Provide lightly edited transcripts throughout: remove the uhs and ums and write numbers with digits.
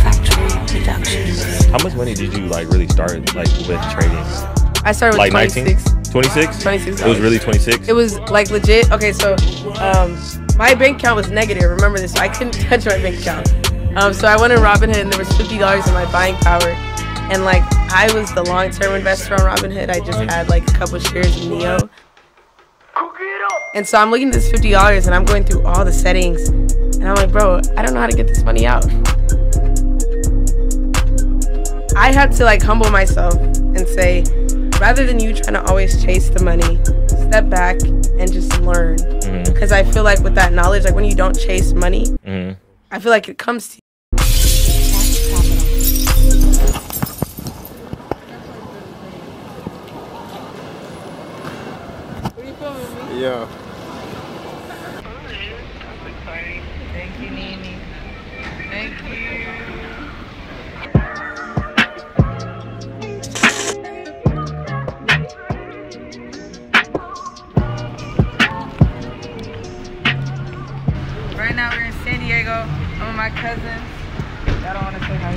Factory Productions. How much money did you like really start like with trading? I started with like 26. 26? 26. It was really 26? It was like legit. Okay, so my bank account was negative. Remember this? So I couldn't touch my bank account. So I went in Robinhood and there was $50 in my buying power. And like I was the long-term investor on Robinhood. I just had like a couple shares in Neo. And so I'm looking at this $50 and I'm going through all the settings. And I'm like, bro, I don't know how to get this money out. I had to like humble myself and say, rather than you trying to always chase the money, step back and just learn. Because I feel like with that knowledge, like when you don't chase money, I feel like it comes to you. Are you filming me? Yeah. That's exciting. Thank you, Nene. Thank you. Right now we're in San Diego. I'm with my cousins. I don't want to say hi.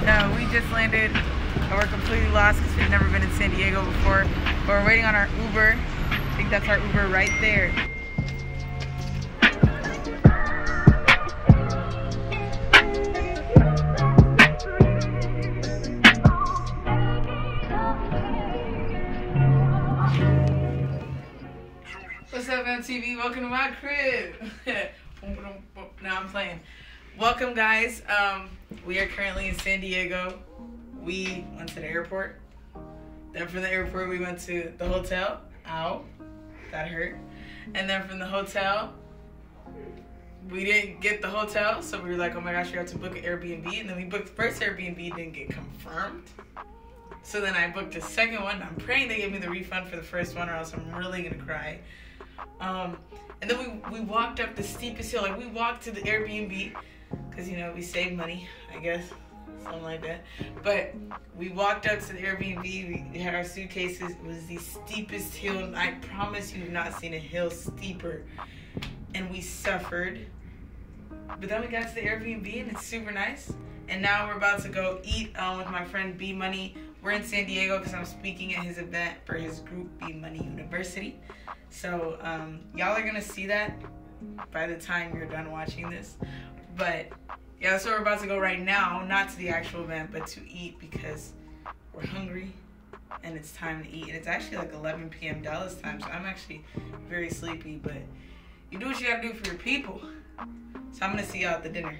And we just landed and we're completely lost because we've never been in San Diego before. But we're waiting on our Uber. I think that's our Uber right there. What's up, MTV? Welcome to my crib. Now I'm playing. Welcome, guys. We are currently in San Diego. We went to the airport. Then from the airport, we went to the hotel. Ow, that hurt. And then from the hotel, we didn't get the hotel, so we were like, oh my gosh, we have to book an Airbnb. And then we booked the first Airbnb, didn't get confirmed. So then I booked a second one. I'm praying they give me the refund for the first one or else I'm really gonna cry. And then we walked up the steepest hill. Like we walked to the Airbnb because, you know, we save money, I guess. Something like that. But we walked up to the Airbnb. We had our suitcases. It was the steepest hill. And I promise you have not seen a hill steeper. And we suffered. But then we got to the Airbnb and it's super nice. And now we're about to go eat with my friend BMoney. We're in San Diego because I'm speaking at his event for his group, BMoney University. So y'all are going to see that by the time you're done watching this. But yeah, that's where we're about to go right now. Not to the actual event, but to eat because we're hungry and it's time to eat. And it's actually like 11 p.m. Dallas time, so I'm actually very sleepy. But you do what you got to do for your people. So I'm going to see y'all at the dinner.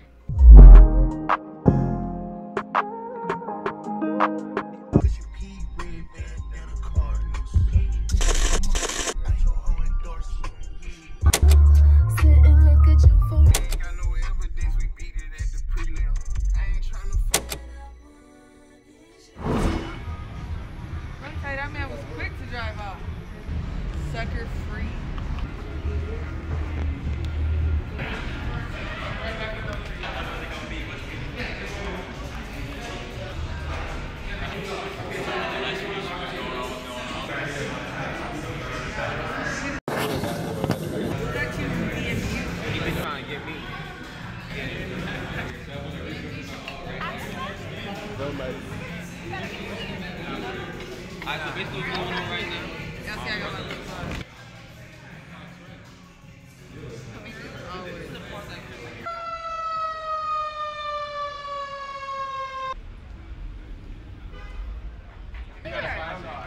That man was quick to drive off. Sucker free.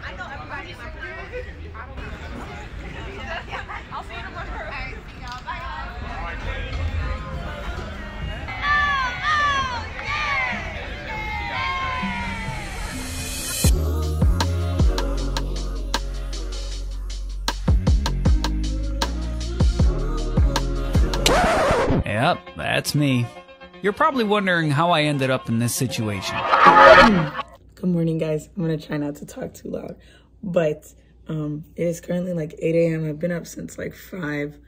I know everybody in my group. I'll see you tomorrow. Alright, see y'all. Bye, guys. Yep, that's me. You're probably wondering how I ended up in this situation. Good morning, guys. I'm going to try not to talk too loud. But it is currently like 8 a.m. I've been up since like 5.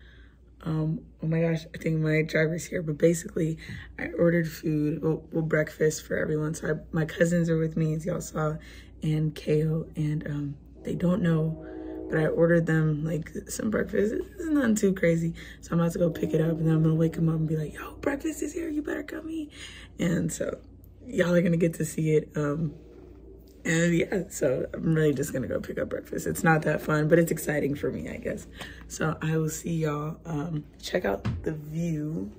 Oh my gosh, I think my driver's here. But basically, I ordered food, well breakfast for everyone. So my cousins are with me, as y'all saw, and KO. And they don't know But I ordered them like some breakfast. It's nothing too crazy. So I'm about to go pick it up, and then I'm gonna wake him up and be like, yo, breakfast is here, you better come eat. And so y'all are gonna get to see it. And yeah, so I'm really just gonna go pick up breakfast. It's not that fun, but it's exciting for me, I guess. So I will see y'all. Check out the view.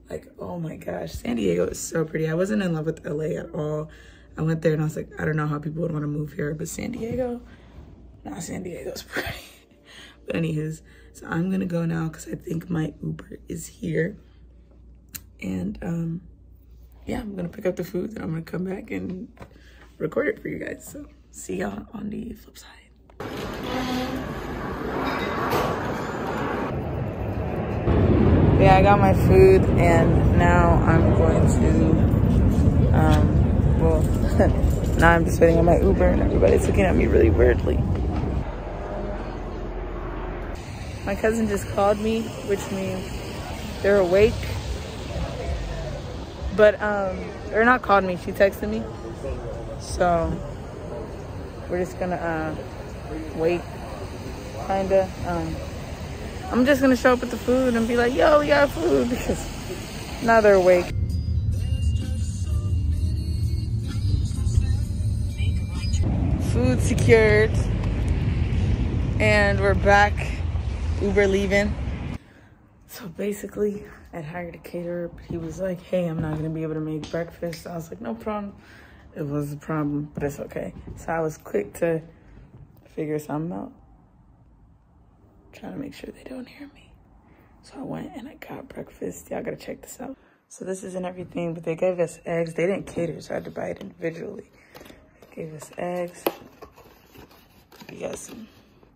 Like, oh my gosh, San Diego is so pretty. I wasn't in love with LA at all. I went there and I was like, I don't know how people would want to move here, but San Diego's pretty. But anywho's, so I'm gonna go now because I think my Uber is here. And yeah, I'm gonna pick up the food and I'm gonna come back and record it for you guys. So see y'all on the flip side. Yeah, I got my food and now I'm going to, well, now I'm just waiting on my Uber and everybody's looking at me really weirdly. My cousin just called me, which means they're awake. But, or not called me, she texted me. So, we're just gonna, wait, kinda. I'm just gonna show up with the food and be like, yo, we got food, because now they're awake. Food secured. And we're back. Uber leaving. So basically, I hired a caterer, but he was like, hey, I'm not gonna be able to make breakfast. I was like, no problem. It was a problem, but it's okay. So I was quick to figure something out. Trying to make sure they don't hear me. So I went and I got breakfast. Y'all gotta check this out. So this isn't everything, but they gave us eggs. They didn't cater, so I had to buy it individually. They gave us eggs. We got some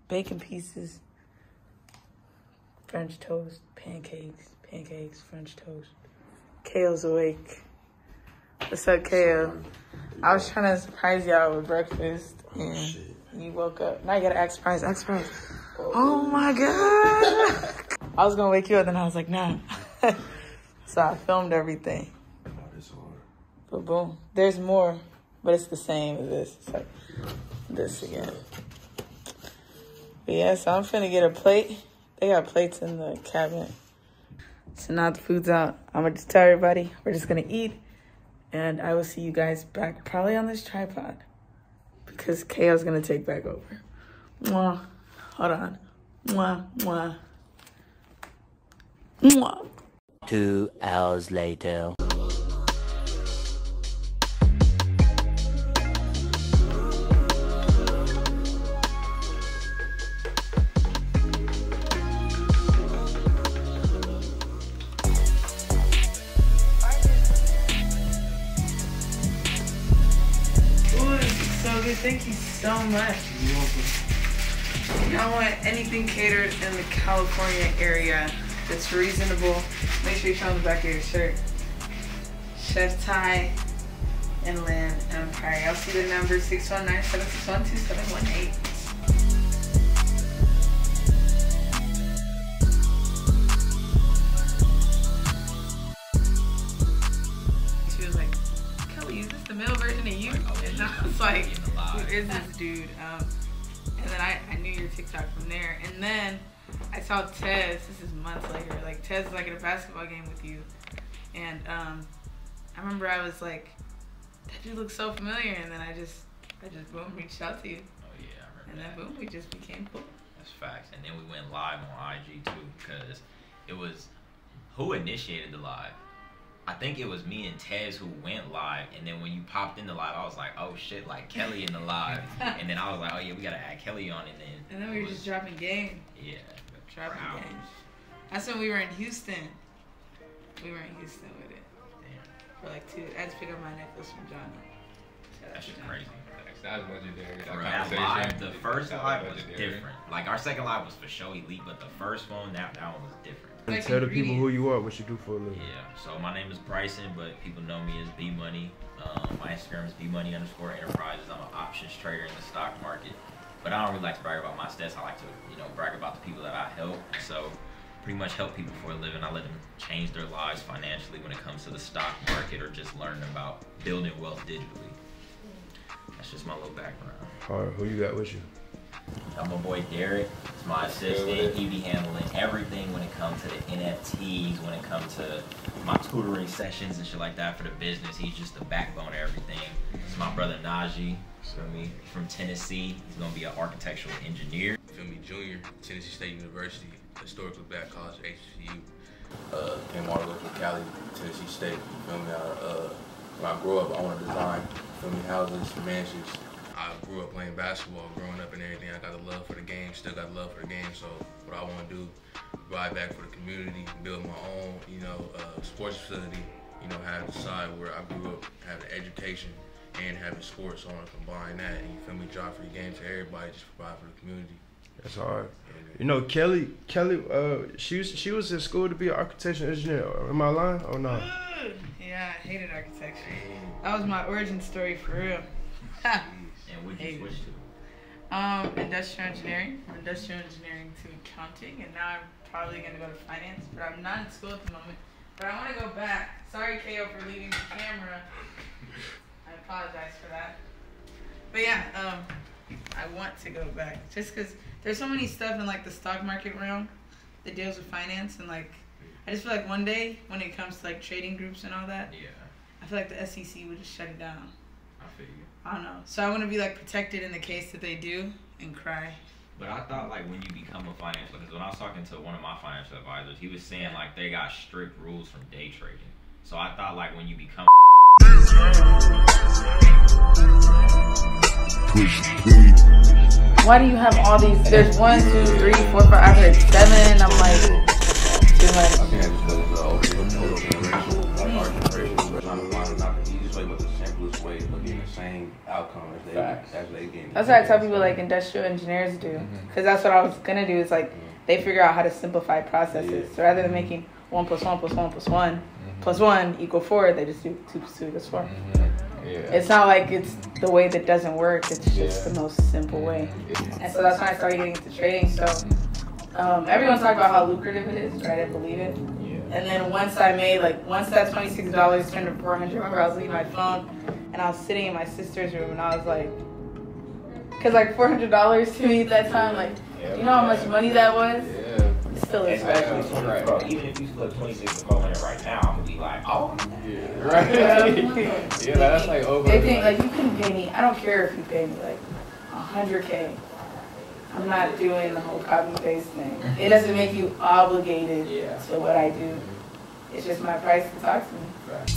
bacon pieces, French toast, pancakes, French toast. Kale's awake. What's up, Kale? I was trying to surprise y'all with breakfast, and you woke up. Now you gotta act surprised, act surprised. Oh my God. I was gonna wake you up, then I was like, nah. So I filmed everything. But boom, there's more, but it's the same as this. It's like this again. But yeah, so I'm finna get a plate. They got plates in the cabinet. So now the food's out. I'm gonna just tell everybody, we're just gonna eat. And I will see you guys back probably on this tripod because Kale's gonna take back over. Mwah. Hold on. Mwah, mwah. Mwah. 2 hours later. Thank you so much. You're welcome. Y'all want anything catered in the California area that's reasonable, make sure you show on the back of your shirt. Chef Ty, Inland Empire. I'll see the number 619-761-2718. She was like, Kelly, is this the male version of you? And I was like, who is this dude? And then I knew your TikTok from there. And then I saw Tez, this is months later, like Tez is like at a basketball game with you. And I remember I was like, that dude looks so familiar. And then I just boom, reached out to you. Oh yeah, I remember. And then boom, we just became cool. That's facts. And then we went live on IG too, because it was, who initiated the live? I think it was me and Tez who went live, and then when you popped in the live, I was like, oh shit, like Kelly in the live. And then I was like, oh yeah, we gotta add Kelly on, and then we were just dropping game. Yeah. Dropping game. That's when we were in Houston. We were in Houston with it. Damn. For like 2, I had to pick up my necklace from Johnny. That shit crazy. That was legendary. That live, the first live was different. Like our second live was for show elite, but the first one, that one was different. Like tell the people who you are, what you do for a living. Yeah, so my name is Bryson, but people know me as BMoney. My Instagram is BMoney_enterprises. I'm an options trader in the stock market. But I don't really like to brag about my stats. I like to, brag about the people that I help. So pretty much help people for a living. I let them change their lives financially when it comes to the stock market or just learning about building wealth digitally. That's just my little background. All right, who you got with you? my boy Derek. He's my assistant. He be handling everything when it comes to the NFTs, when it comes to my tutoring sessions and shit like that for the business. He's just the backbone of everything. It's my brother Najee, feel me, from Tennessee. He's gonna be an architectural engineer. Feel me, junior, Tennessee State University, historically black college, HCU. Came all the way from Cali, Tennessee State. You feel me? When I grew up, I want to design. You feel me? Houses, mansions. I grew up playing basketball, growing up and everything. I got a love for the game, still got a love for the game. So what I want to do, provide back for the community, build my own, sports facility. Have the side where I grew up having education and having sports. So I want to combine that and, you feel me, drive for the game to everybody, just provide for the community. That's hard. Kelly, she was in school to be an architectural engineer. Am I lying or not? Yeah, I hated architecture. That was my origin story for real. And what did you switch to? Industrial engineering. From industrial engineering to accounting, and now I'm probably gonna go to finance. But I'm not in school at the moment. But I want to go back. Sorry, KO, for leaving the camera. I apologize for that. But yeah, I want to go back just because there's so many stuff in like the stock market realm that deals with finance, and like I just feel like one day when it comes to like trading groups and all that, I feel like the SEC would just shut it down. I feel you. I don't know. So I want to be like protected in the case that they do and cry. But I thought like when you become a financial, because when I was talking to one of my financial advisors, he was saying like they got strict rules from day trading. So I thought like when you become Why do you have all these? There's 1, 2, 3, 4, 5. I heard 7. I'm like, too much. I think that's because it's the older generation, like our generation, we're trying to find not the easiest way, but the simplest way of getting the same outcome as they get. That's what I tell people like industrial engineers do, because that's what I was gonna do. Is like they figure out how to simplify processes. So rather than making 1 + 1 + 1 + 1 + 1 = 4, they just do 2 + 2 = 4. It's not like it's the way that doesn't work. It's just the most simple way. And so that's when I started getting into trading. So everyone's talking about how lucrative it is, right? I believe it. And then once that $26 turned to $400, I remember I was leaving my phone and I was sitting in my sister's room and I was like, because like $400 to me at that time, like, do you know how much money that was? It still is, right? Bro, even if you split 26 to 400 right now, I'm gonna be like, oh. That's like over. They think like you can pay me. I don't care if you pay me like $100K. I'm not doing the whole copy paste thing. It doesn't make you obligated to what I do. It's just my price to talk to me.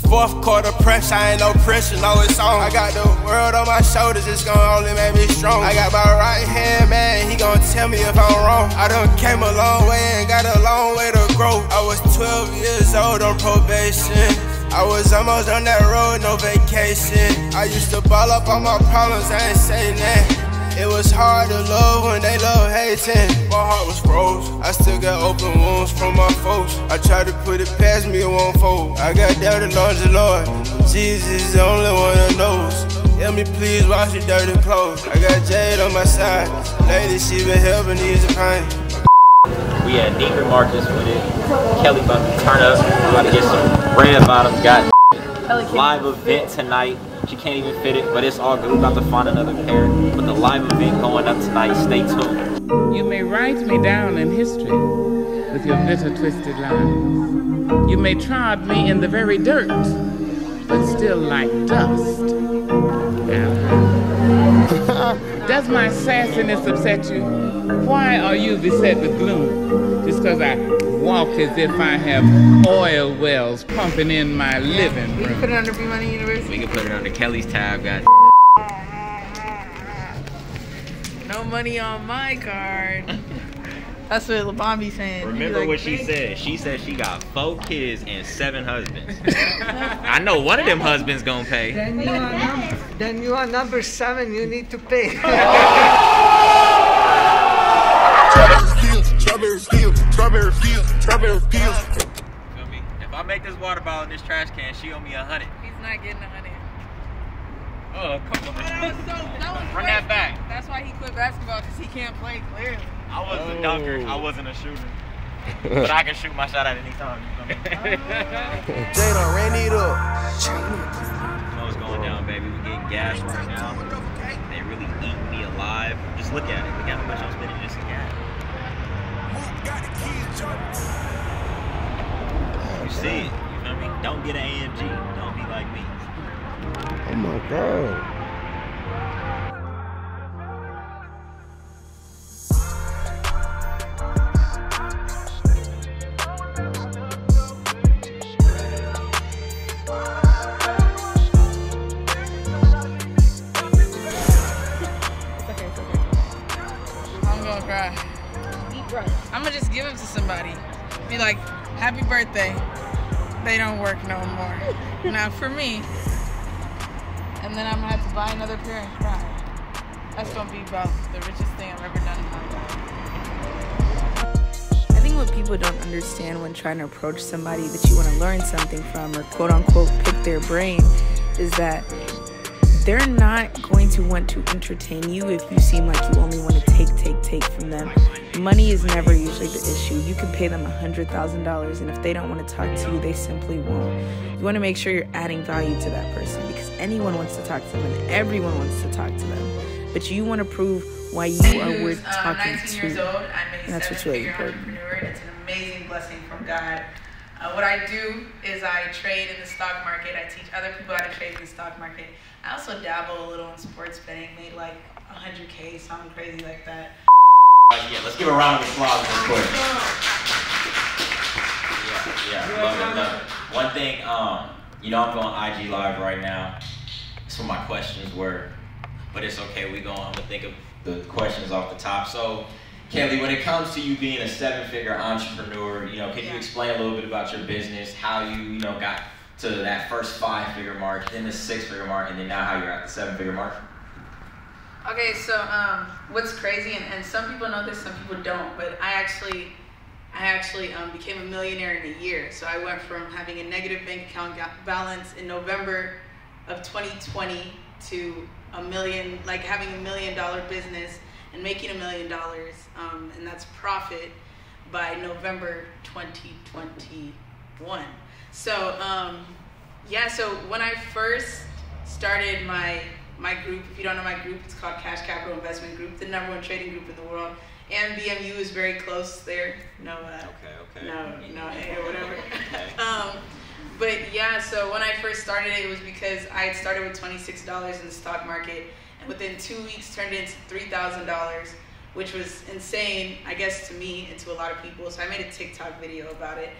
Fourth quarter pressure, I ain't no pressure, no it's on. I got the world on my shoulders, it's gonna only make me strong. I got my right hand man, he gonna tell me if I'm wrong. I done came a long way and got a long way to grow. I was 12 years old on probation. I was almost on that road, no vacation. I used to ball up on my problems, I ain't saying that. It was hard to love when they love hating. My heart was froze. I still got open wounds from my folks. I tried to put it past me, it won't fold. I got dirty laundry, Lord. Jesus is the only one that knows. Help me please wash your dirty clothes. I got Jade on my side. Lady, she been helping ease the pain. We had Neiman Marcus with it. Kelly about to turn up. We're about to get some red bottoms. Got live event tonight. She can't even fit it, but it's all good. We're about to find another pair. But the live event going up tonight. Stay tuned. You may write me down in history with your bitter, twisted lies. You may trod me in the very dirt, but still like dust. Does my sassiness upset you? Why are you beset with gloom? Just because I walk as if I have oil wells pumping in my living room. We can put it under BMoney University. We can put it under Kelly's tab, guys. No money on my card. That's what LeBron be saying. Remember like, what she said. She said she got 4 kids and 7 husbands. I know one of them husbands gonna pay. Then you are number 7, you need to pay. Strawberry fields. Feel me? If I make this water bottle in this trash can, she owe me 100. He's not getting 100. Oh, come on. That was Run that back. That's why he quit basketball, because he can't play clearly. I was a dunker. I wasn't a shooter. But I can shoot my shot at any time. You They done ran it up. know what's going down, baby. We getting gas right now. They really eat me alive. live, just look at it. Look at how much I'm spending just look at it. You see it, you feel me? Don't get an AMG, don't be like me. Oh my God. I'm gonna just give them to somebody. Be like, happy birthday. They don't work no more. Not for me. And then I'm gonna have to buy another pair and cry. That's gonna be about the richest thing I've ever done in my life. I think what people don't understand when trying to approach somebody that you want to learn something from or quote unquote pick their brain is that they're not going to want to entertain you if you seem like you only want to take from them. Money is never usually the issue. You can pay them $100,000 and if they don't want to talk to you, they simply won't. You want to make sure you're adding value to that person because anyone wants to talk to them and everyone wants to talk to them. But you want to prove why you are worth talking 19 years old. I'm a and that's what's really seven-figure important. entrepreneur, and it's an amazing blessing from God. What I do is I trade in the stock market. I teach other people how to trade in the stock market. I also dabble a little in sports betting, made like 100K, something crazy like that. Yeah, let's give a round of applause real quick. Yeah, love it. One thing, you know I'm going IG Live right now. That's what my questions were, but it's okay. I'm gonna think of the questions off the top. So, Kelly, when it comes to you being a seven-figure entrepreneur, can you explain a little bit about your business, how you got to that first five-figure mark, then the six-figure mark, and then now how you're at the seven-figure mark? Okay, so what's crazy, and some people know this, some people don't, but I actually became a millionaire in a year. So I went from having a negative bank account balance in November of 2020 to having $1 million business and making $1 million, and that's profit by November 2021. So so when I first started my group, if you don't know my group, it's called Cash Capital Investment Group, the #1 trading group in the world. And BMU is very close there. No, hey, or whatever. But yeah, so when I first started it was because I had started with $26 in the stock market, and within 2 weeks turned into $3,000, which was insane, I guess, to me and to a lot of people. So I made a TikTok video about it,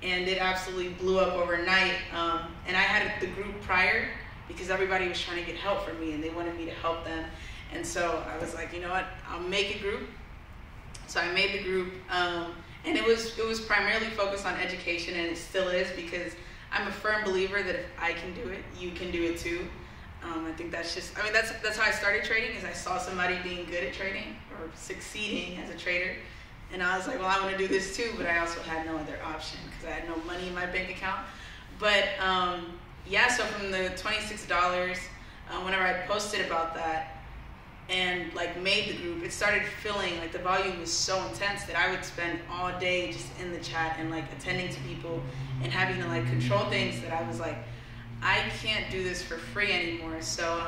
and it absolutely blew up overnight. And I had the group prior because everybody was trying to get help from me, and they wanted me to help them. And so I was like, you know what, I'll make a group. So I made the group, and it was primarily focused on education, and it still is, because I'm a firm believer that if I can do it, you can do it too. I think that's how I started trading, is I saw somebody being good at trading or succeeding as a trader, and I was like, well, I want to do this too, but I also had no other option because I had no money in my bank account. But so from the $26, whenever I posted about that and made the group, it started feeling like the volume was so intense that I would spend all day just in the chat and attending to people and having to control things that I was like, I can't do this for free anymore. So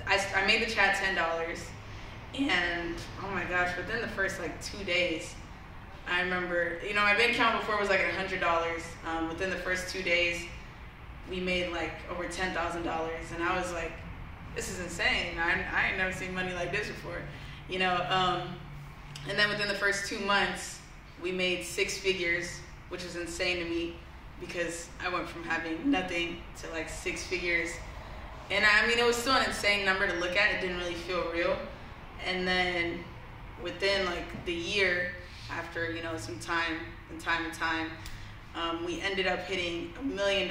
I made the chat $10, and oh my gosh, within the first 2 days, I remember, my bank account before was $100. Within the first 2 days, we made over $10,000, and I was like, this is insane. I ain't never seen money like this before, and then within the first 2 months, we made 6 figures, which was insane to me because I went from having nothing to 6 figures. And it was still an insane number to look at. It didn't really feel real. And then within the year, after, some time, we ended up hitting $1 million.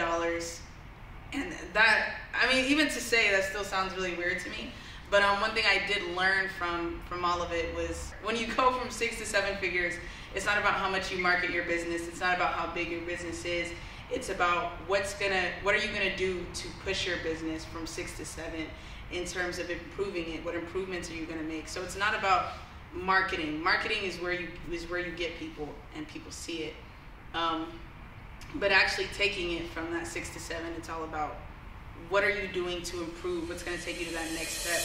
And that, even to say that still sounds really weird to me. But one thing I did learn from all of it was when you go from 6 to 7 figures, it's not about how much you market your business. It's not about how big your business is. It's about what are you gonna do to push your business from 6 to 7 in terms of improving it. What improvements are you gonna make? So it's not about marketing. Marketing is where you get people and people see it. But actually taking it from that 6 to 7, it's all about what are you doing to improve? What's gonna take you to that next step?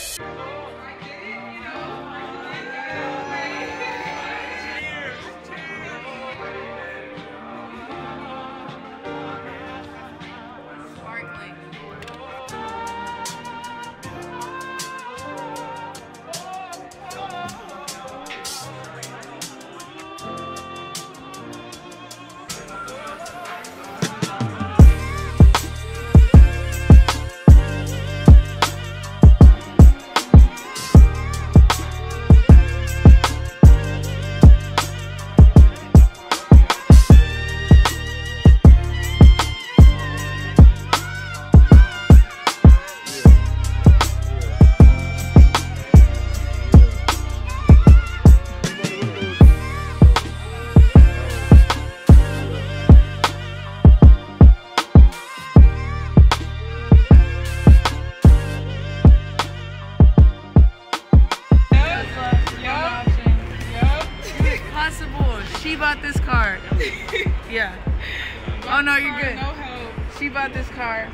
She bought this car.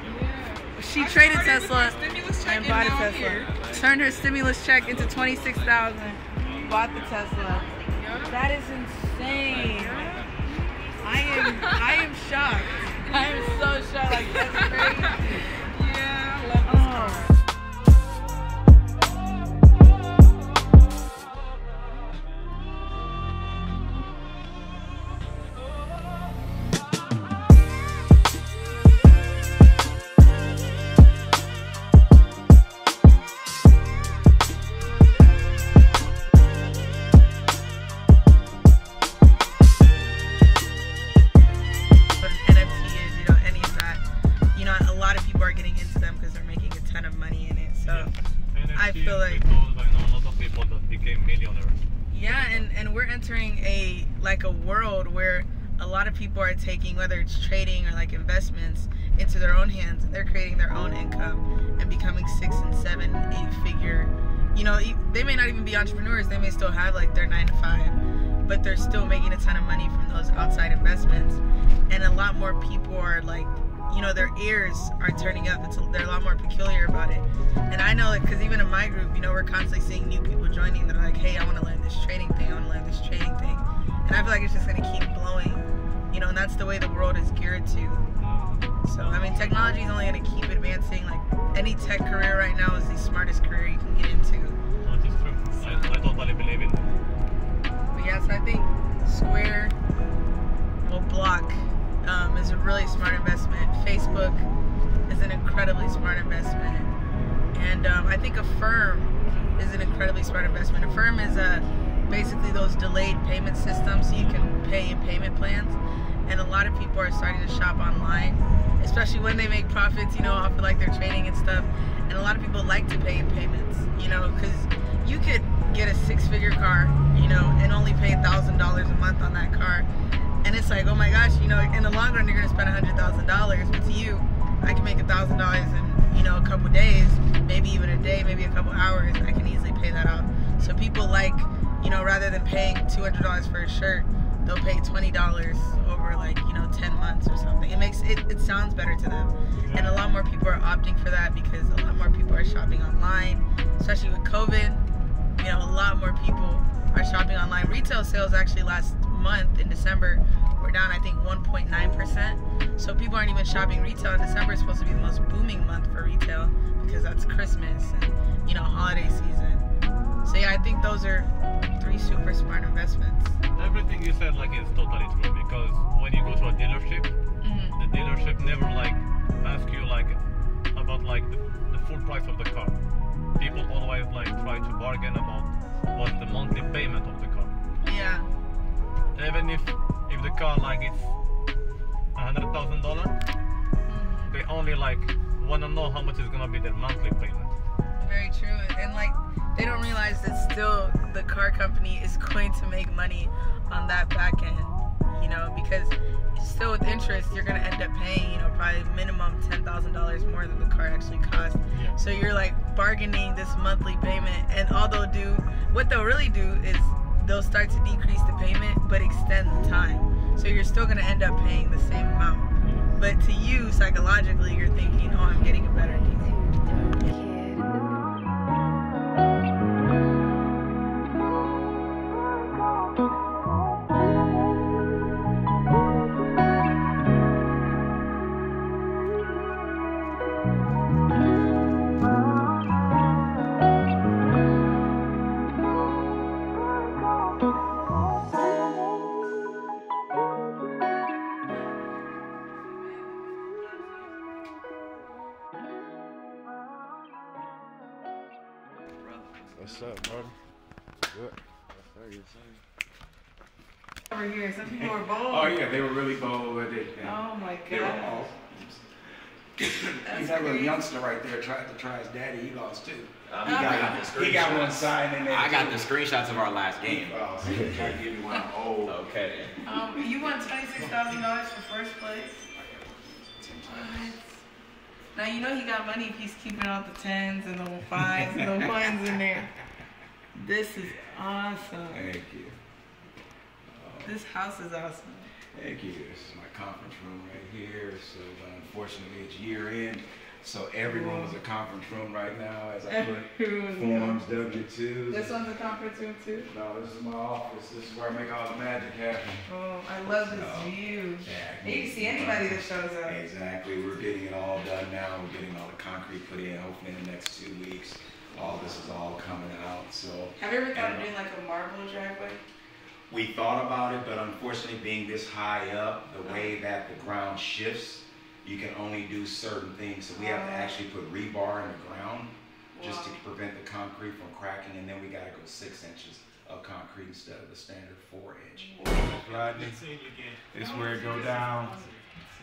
She traded Tesla and bought a Tesla. Turned her stimulus check into $26,000. Bought the Tesla. That is insane. I am shocked. I am so shocked. Like, that's crazy. Yeah, I love this car. A world where a lot of people are taking, whether it's trading or like investments, into their own hands. They're creating their own income and becoming 6 and 7, 8 figure. You know, they may not even be entrepreneurs. They may still have like their 9 to 5, but they're still making a ton of money from those outside investments. And a lot more people are like, you know, their ears are turning up. They're a lot more peculiar about it. And I know, like, because even in my group, you know, we're constantly seeing new people joining that are like, hey, I want to learn this trading thing. I want to learn this trading thing. And I feel like it's just going to keep blowing, you know, and that's the way the world is geared to. So, I mean, technology is only going to keep advancing. Like, any tech career right now is the smartest career you can get into. That is true. So, I totally believe in that. But yes, I think Square, well, Block is a really smart investment. Facebook is an incredibly smart investment. And I think Affirm is an incredibly smart investment. Affirm is basically those delayed payment systems, so you can pay in payment plans. And a lot of people are starting to shop online, especially when they make profits, you know, off of like their trading and stuff. And a lot of people like to pay in payments, you know, because you could get a 6-figure car, you know, and only pay $1,000 a month on that car. And it's like, oh my gosh, you know, in the long run, you're going to spend $100,000. But to you, I can make $1,000 in, you know, a couple days, maybe even a day, maybe a couple hours. I can easily pay that off. So people like, you know, rather than paying $200 for a shirt, they'll pay $20 over like, you know, 10 months or something. It makes it sounds better to them. And a lot more people are opting for that because a lot more people are shopping online, especially with COVID. You know, a lot more people are shopping online. Retail sales actually last month in December were down, I think, 1.9%. So people aren't even shopping retail. And December is supposed to be the most booming month for retail because that's Christmas and, you know, holiday season. So yeah, I think those are 3 super smart investments. Everything you said like is totally true, because when you go to a dealership, the dealership never like ask you like about like the full price of the car. People always like try to bargain about what's the monthly payment of the car. Yeah. Even if the car like it's $100,000, they only like want to know how much is gonna be their monthly payment. Very true. And like, they don't realize that still the car company is going to make money on that back end, you know, because still with interest, you're going to end up paying, you know, probably minimum $10,000 more than the car actually costs. Yeah. So you're like bargaining this monthly payment, and all they'll do, what they'll really do is they'll start to decrease the payment, but extend the time. So you're still going to end up paying the same amount. But to you, psychologically, you're thinking, oh, I'm getting a better deal. What's up, brother? Good. Over here, some people were bold. Oh yeah, they were really bold with it. Oh my god. They were all. That little youngster right there tried to try his daddy. He lost too. He got one side in there. I got the screenshots of our last game. Oh, so he tried to give me one old. Okay. You won $26,000 for first place. What? Now you know he got money if he's keeping all the 10s and the 5s and the 1s in there. This is awesome. Thank you. This house is awesome. Thank you. This is my conference room right here. So unfortunately it's year end. So every room is a conference room right now as I put forms, W-2s. This one's a conference room too? No, this is my office. This is where I make all the magic happen. Oh, I love this view. Yeah, you can see anybody that shows up. Exactly. We're getting it all done now. We're getting all the concrete put in. Hopefully in the next 2 weeks, all this is all coming out. So. Have you ever thought of doing like a marble driveway? We thought about it, but unfortunately being this high up, the way that the ground shifts, you can only do certain things. So we have to actually put rebar in the ground just to prevent the concrete from cracking, and then we got to go 6 inches of concrete instead of the standard 4-inch. Rodney, this is where it go down.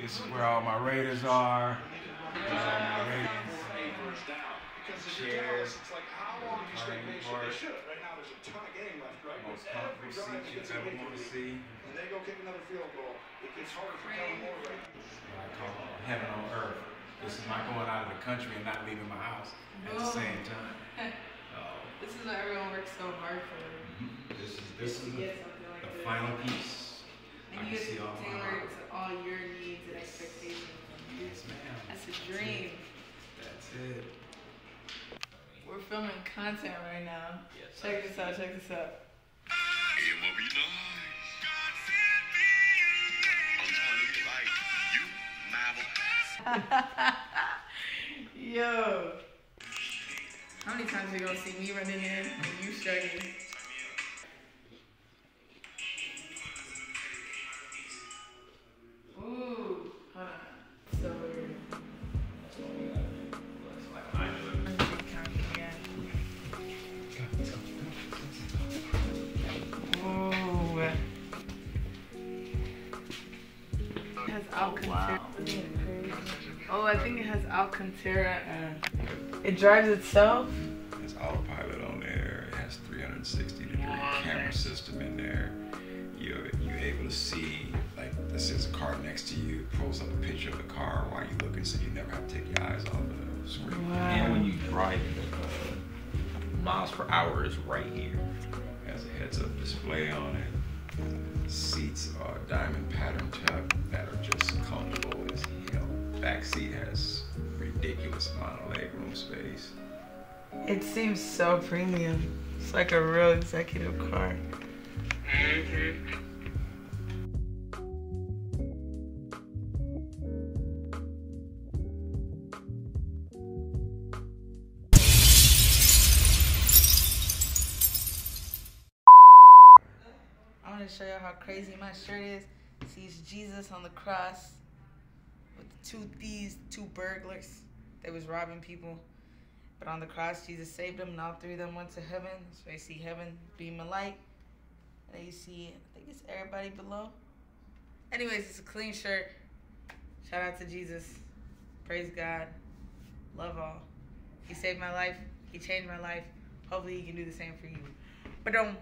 This is where all my Raiders are. Chairs. Most comfortable seats you ever want to see. And they go kick another field goal. It gets harder for Kellen more right. I call heaven on earth. This is my going out of the country and not leaving my house at the same time. This is what everyone works so hard for. This is the final piece. And you get to tailor it to all your needs and expectations. Yes, ma'am. That's a dream. That's it. We're filming content right now. Check this out, check this out. It will be nice. Yo. How many times are you gonna see me running in and you struggling? Ooh, hold on. So weird. Ooh. It has Alcantara. Oh, I think it has Alcantara. It drives itself. It's autopilot on there. It has 360-degree camera system in there. You're able to see, like, this is a car next to you. It pulls up a picture of the car while you're looking, so you never have to take your eyes off the screen. Wow. And when you drive, the miles per hour is right here. It has a heads-up display on it. Seats are diamond pattern tuck that are just comfortable as hell. Back seat has ridiculous amount of legroom space. It seems so premium. It's like a real executive car. I want to show you how crazy my shirt is. It sees Jesus on the cross with 2 thieves, 2 burglars. They was robbing people. But on the cross, Jesus saved them, and all 3 of them went to heaven. So you see heaven beam a light. And then you see, I think it's everybody below. Anyways, it's a clean shirt. Shout out to Jesus. Praise God. Love all. He saved my life. He changed my life. Hopefully he can do the same for you. But don't.